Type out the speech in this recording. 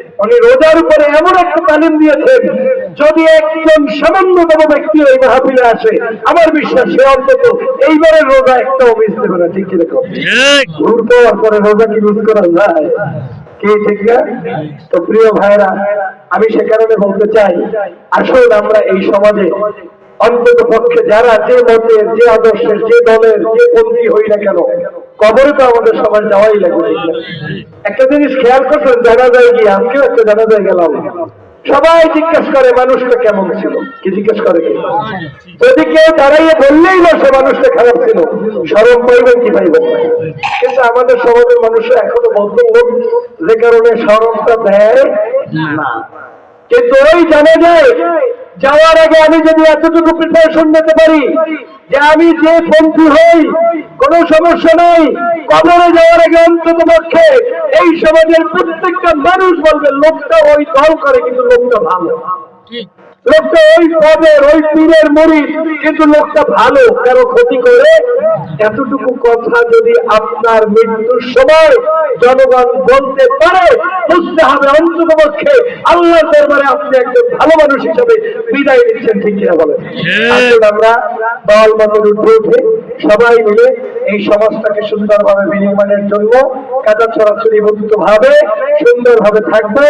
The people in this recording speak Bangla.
উনি রোজার উপরে এমন একটা তালিম দিয়েছেন, যদি একজন সামান্যতম ব্যক্তি ওই মাহফিলে আসে, আমার বিশ্বাস সে অন্তত এইবারের রোজা একটাও মিস দেবে না। ঠিক কিরকম? ঘুর পাওয়ার পরে রোজা কি মিস করা যায়? কি ঠিক না? তো প্রিয় ভাইরা, আমি সে কারণে বলতে চাই, আসলে আমরা এই সমাজে অন্তত পক্ষে যারা যে মতের, যে আদর্শের, যে দলের, যে পন্থী হই না কেন, কবরে তো আমাদের সবার যাওয়াই লাগবে। একটা জিনিস খেয়াল করছেন, জানা যায় গিয়ে আজকেও একটা জানা যায় গেলাম, সবাই জিজ্ঞেস করে মানুষটা কেমন ছিল। কি জিজ্ঞেস করে? যদি কেউ দাঁড়াইয়ে বললেই না সে মানুষটা খারাপ ছিল, শরম পাইবেন কি পাইবেন? কিন্তু আমাদের সমাজের মানুষরা এখনো বদ্ধ, যে কারণে শরমটা দেয় না। কিন্তু ওই জানা যায় যাওয়ার আগে আমি যদি এতটুকু প্রিপারেশন নিতে পারি যে আমি যে পন্থী হই কোনো সমস্যা নেই, কবরে যাওয়ার আগে অন্তত পক্ষে এই সমাজের প্রত্যেকটা মানুষ বলবে লোকটা ওই দল করে কিন্তু লোকটা ভালো, লোকটা ওই পদের, ওই পীরের মুরিদ, কিন্তু লোকটা ভালো, কারো ক্ষতি করে। এতটুকু কথা যদি আপনার মৃত্যুর সময় জনগণ বলতে পারে, বুঝতে হবে অন্তত পক্ষে আল্লাহর দরবারে আপনি একজন ভালো মানুষ হিসেবে বিদায় নিচ্ছেন। ঠিক কিনা বলেন? আসুন আমরা দল মতের উঠে উঠে সবাই মিলে এই সমাজটাকে সুন্দরভাবে বিনির্মাণের জন্য কাজা ছড়াছড়ি মুক্ত ভাবে সুন্দরভাবে থাকবে।